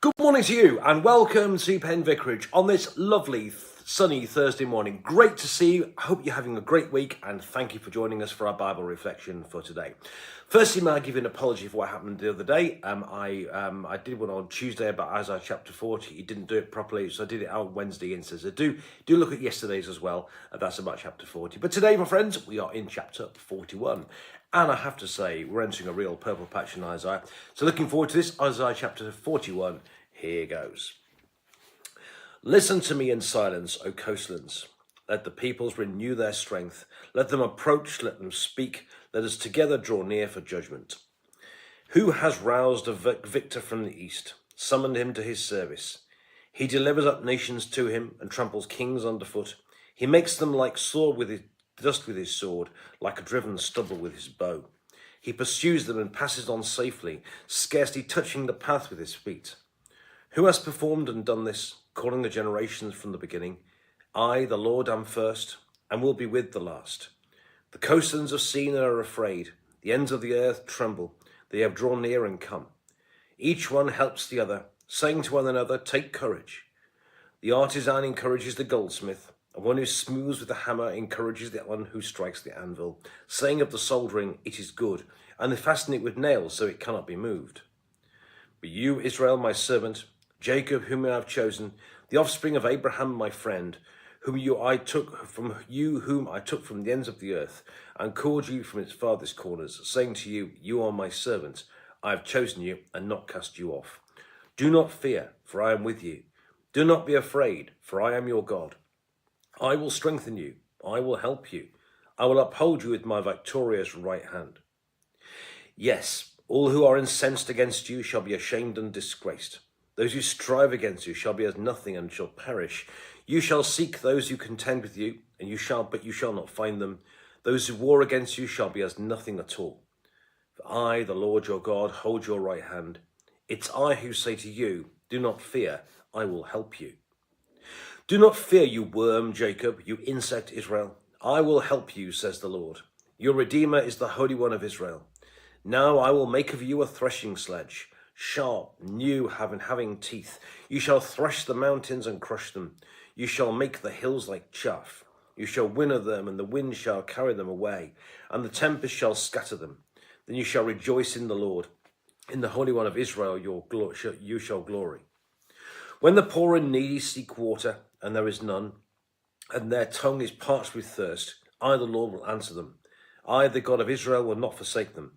Good morning to you and welcome to Penn Vicarage on this lovely sunny Thursday morning. Great to see you. I hope you're having a great week and thank you for joining us for our Bible reflection for today. Firstly, may I give you an apology for what happened the other day. I did one on Tuesday about Isaiah chapter 40. You didn't do it properly, so I did it on Wednesday instead. So do look at yesterday's as well. That's about chapter 40. But today, my friends, we are in chapter 41. And I have to say, we're entering a real purple patch in Isaiah. So looking forward to this, Isaiah chapter 41. Here goes. Listen to me in silence, O coastlands. Let the peoples renew their strength. Let them approach, let them speak. Let us together draw near for judgment. Who has roused a victor from the east, summoned him to his service? He delivers up nations to him and tramples kings underfoot. He makes them like dust with his sword, like a driven stubble with his bow. He pursues them and passes on safely, scarcely touching the path with his feet. Who has performed and done this, calling the generations from the beginning? I, the Lord, am first, and will be with the last. The coastlands have seen and are afraid. The ends of the earth tremble. They have drawn near and come. Each one helps the other, saying to one another, take courage. The artisan encourages the goldsmith, and one who smooths with the hammer encourages the one who strikes the anvil, saying of the soldering, it is good, and they fasten it with nails so it cannot be moved. But you, Israel, my servant, Jacob, whom I have chosen, the offspring of Abraham, my friend, whom I took from the ends of the earth, and called you from its farthest corners, saying to you, you are my servant. I have chosen you and not cast you off. Do not fear, for I am with you. Do not be afraid, for I am your God. I will strengthen you. I will help you. I will uphold you with my victorious right hand. Yes, all who are incensed against you shall be ashamed and disgraced. Those who strive against you shall be as nothing and shall perish. You shall seek those who contend with you, but you shall not find them. Those who war against you shall be as nothing at all. For I, the Lord your God, hold your right hand. It's I who say to you, do not fear, I will help you. Do not fear, you worm, Jacob, you insect, Israel. I will help you, says the Lord. Your Redeemer is the Holy One of Israel. Now I will make of you a threshing sledge, sharp, new, having teeth. You shall thresh the mountains and crush them. You shall make the hills like chaff. You shall winnow them, and the wind shall carry them away, and the tempest shall scatter them. Then you shall rejoice in the Lord. In the Holy One of Israel you shall glory. When the poor and needy seek water, and there is none, and their tongue is parched with thirst, I, the Lord, will answer them. I, the God of Israel, will not forsake them.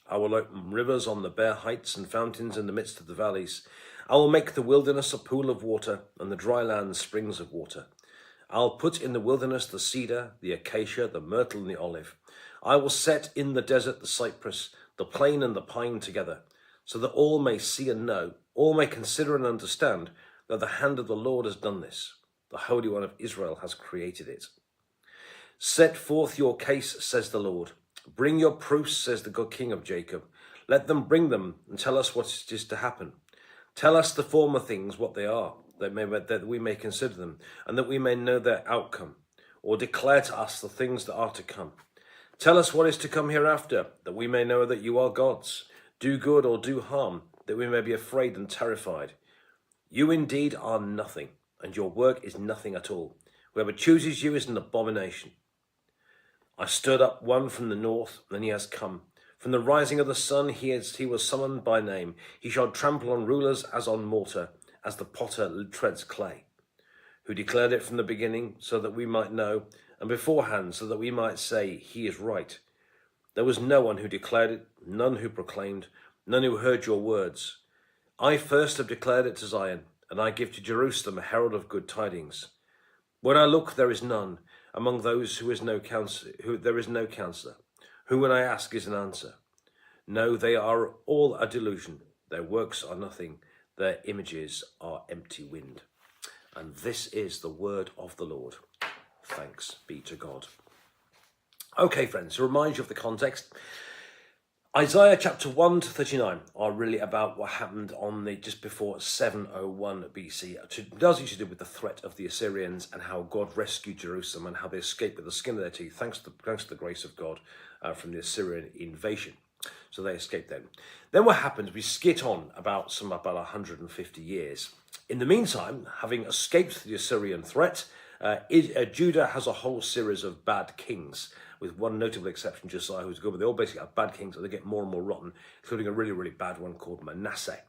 I will open rivers on the bare heights and fountains in the midst of the valleys. I will make the wilderness a pool of water and the dry land springs of water. I'll put in the wilderness the cedar, the acacia, the myrtle and the olive. I will set in the desert the cypress, the plane and the pine together, so that all may see and know, all may consider and understand that the hand of the Lord has done this. The Holy One of Israel has created it. Set forth your case, says the Lord. Bring your proofs, says the God King of Jacob. Let them bring them and tell us what is to happen. Tell us the former things, what they are, that we may consider them, and that we may know their outcome, or declare to us the things that are to come. Tell us what is to come hereafter, that we may know that you are gods. Do good or do harm, that we may be afraid and terrified. You indeed are nothing, and your work is nothing at all. Whoever chooses you is an abomination. I stirred up one from the north, and he has come. From the rising of the sun he was summoned by name. He shall trample on rulers as on mortar, as the potter treads clay. Who declared it from the beginning, so that we might know, and beforehand, so that we might say, he is right. There was no one who declared it, none who proclaimed, none who heard your words. I first have declared it to Zion, and I give to Jerusalem a herald of good tidings. When I look, there is none. Among those there is no counselor, who when I ask is an answer. No, they are all a delusion. Their works are nothing. Their images are empty wind. And this is the word of the Lord. Thanks be to God. Okay, friends, to remind you of the context, Isaiah chapter 1 to 39 are really about what happened on just before 701 BC. It does usually do with the threat of the Assyrians and how God rescued Jerusalem and how they escaped with the skin of their teeth, thanks to the grace of God from the Assyrian invasion. So they escaped then. Then what happens, we skit on about 150 years. In the meantime, having escaped the Assyrian threat, Judah has a whole series of bad kings, with one notable exception, Josiah, who's good, but they all basically have bad kings, and they get more and more rotten, including a really, really bad one called Manasseh.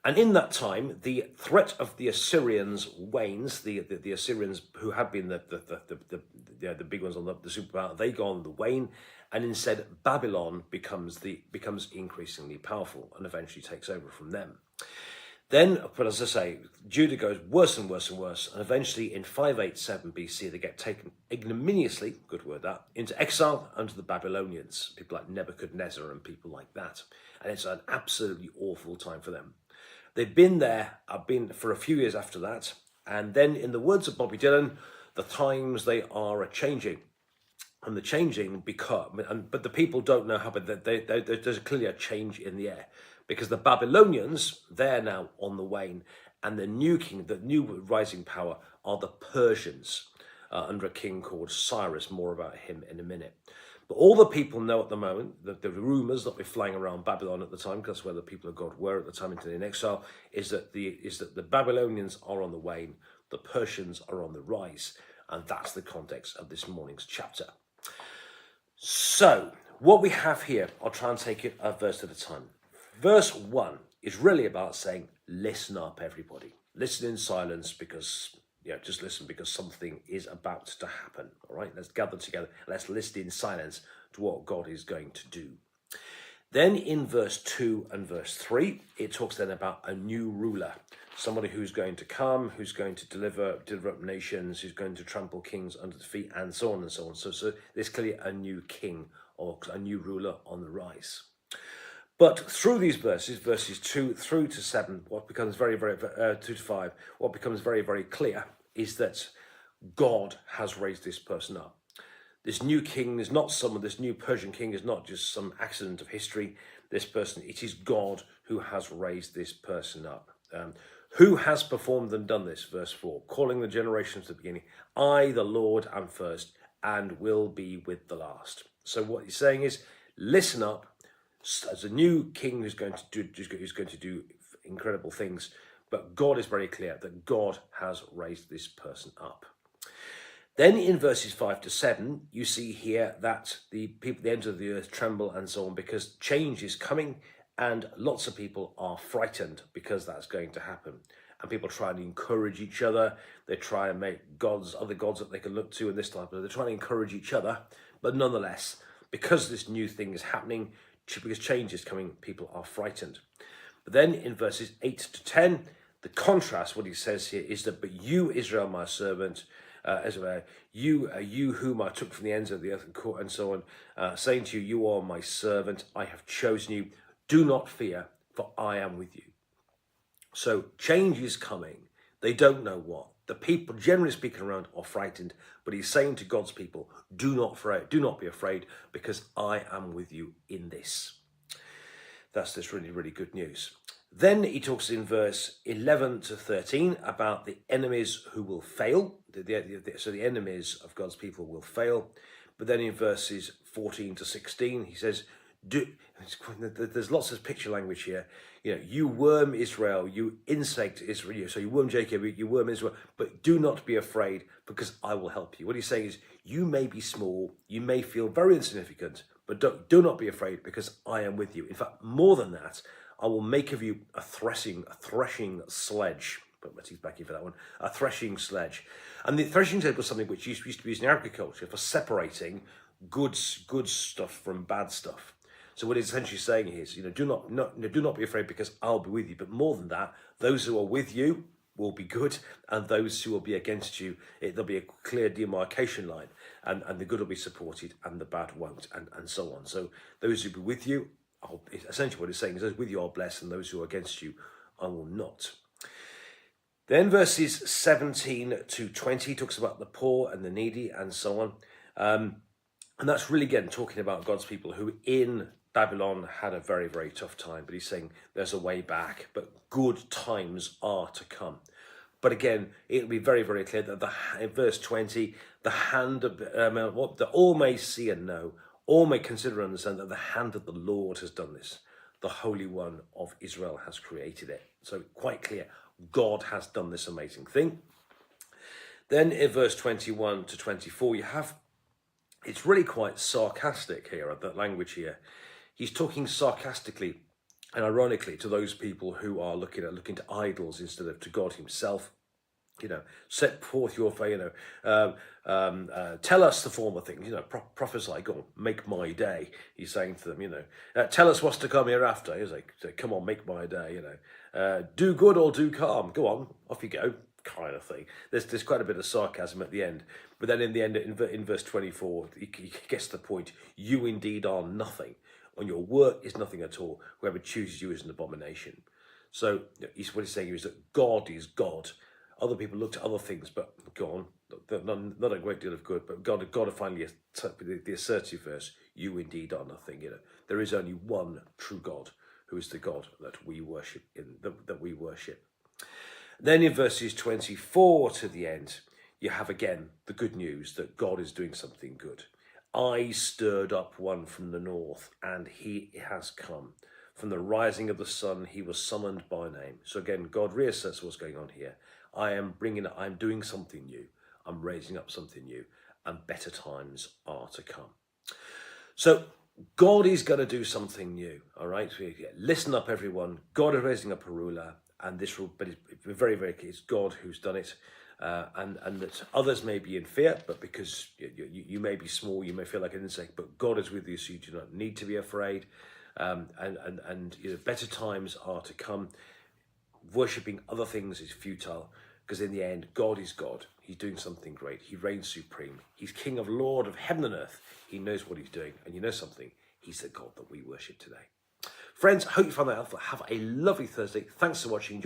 And in that time, the threat of the Assyrians wanes. The Assyrians, who had been the big ones on the superpower, they go on the wane, and instead Babylon becomes increasingly powerful and eventually takes over from them. Then, but as I say, Judah goes worse and worse and worse, and eventually in 587 BC they get taken ignominiously, good word that, into exile under the Babylonians, people like Nebuchadnezzar and people like that. And it's an absolutely awful time for them. They've been there, I've been for a few years after that, and then in the words of Bobby Dylan, the times they are a-changing. And the changing but the people don't know how, but there's clearly a change in the air. Because the Babylonians, they're now on the wane, and the new king, the new rising power, are the Persians, under a king called Cyrus. More about him in a minute. But all the people know at the moment, that the rumours that were flying around Babylon at the time, because that's where the people of God were at the time in exile, is that the Babylonians are on the wane, the Persians are on the rise, and that's the context of this morning's chapter. So, what we have here, I'll try and take it a verse at a time. Verse 1 is really about saying, listen up, everybody. Listen in silence because, just listen because something is about to happen. All right, let's gather together. Let's listen in silence to what God is going to do. Then in verse 2 and verse 3, it talks then about a new ruler. Somebody who's going to come, who's going to deliver up nations, who's going to trample kings under the feet, and so on and so on. So there's clearly a new king or a new ruler on the rise. But through these verses 2 through to 7, what becomes 2 to 5, what becomes very, very clear is that God has raised this person up. This new king is not this new Persian king is not just some accident of history. This person, it is God who has raised this person up. Who has performed and done this? Verse 4, calling the generations to the beginning. I, the Lord, am first and will be with the last. So what he's saying is, listen up. As a new king who's going to do incredible things, but God is very clear that God has raised this person up. Then in verses 5 to 7, you see here that the people, the ends of the earth tremble and so on, because change is coming, and lots of people are frightened because that's going to happen. And people try and encourage each other. They try and make other gods that they can look to, and this type of. They're trying to encourage each other, but nonetheless, because this new thing is happening, because change is coming, people are frightened. But then in verses 8 to 10, the contrast, what he says here is that, but you, Israel, my servant, you whom I took from the ends of the earth and so on, saying to you, you are my servant, I have chosen you. Do not fear, for I am with you. So change is coming. They don't know what. The people, generally speaking around, are frightened, but he's saying to God's people, do not be afraid, because I am with you in this. That's this really, really good news. Then he talks in verse 11 to 13 about the enemies who will fail. So the enemies of God's people will fail. But then in verses 14 to 16, he says, there's lots of picture language here. You worm Israel, you insect Israel. So you worm Jacob, you worm Israel, but do not be afraid, because I will help you. What he's saying is, you may be small, you may feel very insignificant, but do not be afraid, because I am with you. In fact, more than that, I will make of you a threshing sledge. Put my teeth back in for that one. A threshing sledge. And the threshing sledge was something which used to be used in agriculture for separating good stuff from bad stuff. So what he's essentially saying is, do not be afraid, because I'll be with you. But more than that, those who are with you will be good, and those who will be against you, there'll be a clear demarcation line, and the good will be supported, and the bad won't, and so on. So those who will be with you, essentially what he's saying is, those with you I'll bless, and those who are against you, I will not. Then verses 17 to 20 talks about the poor and the needy and so on. And that's really, again, talking about God's people who in Babylon had a very, very tough time. But he's saying there's a way back, but good times are to come. But again, it'll be very, very clear that in verse 20, the hand of what the all may see and know, all may consider and understand that the hand of the Lord has done this. The Holy One of Israel has created it. So quite clear, God has done this amazing thing. Then in verse 21 to 24, you have, it's really quite sarcastic here, that language here. He's talking sarcastically and ironically to those people who are looking to idols instead of to God himself. Set forth your faith, tell us the former things, prophesy, go on, make my day. He's saying to them, tell us what's to come hereafter. He's like, come on, make my day, do good or do harm. Go on, off you go, kind of thing. There's quite a bit of sarcasm at the end. But then in the end, in verse 24, he gets to the point, you indeed are nothing, and your work is nothing at all. Whoever chooses you is an abomination. So what he's saying is that God is God. Other people look to other things, but go on, not a great deal of good, but God finally, the assertive verse, you indeed are nothing. There is only one true God, who is the God that we worship. Then in verses 24 to the end, you have again the good news that God is doing something good. I stirred up one from the north, and he has come. From the rising of the sun, he was summoned by name. So again, God reasserts what's going on here. I'm doing something new. I'm raising up something new, and better times are to come. So God is going to do something new. All right. So listen up, everyone. God is raising up a ruler, and this will, but it's very, very clear. It's God who's done it. And that others may be in fear, but because you may be small, you may feel like an insect, but God is with you, so you do not need to be afraid. And better times are to come. Worshipping other things is futile, because in the end, God is God. He's doing something great. He reigns supreme. He's King of Lord of heaven and earth. He knows what he's doing. And you know something? He's the God that we worship today. Friends, I hope you found that helpful. Have a lovely Thursday. Thanks for watching.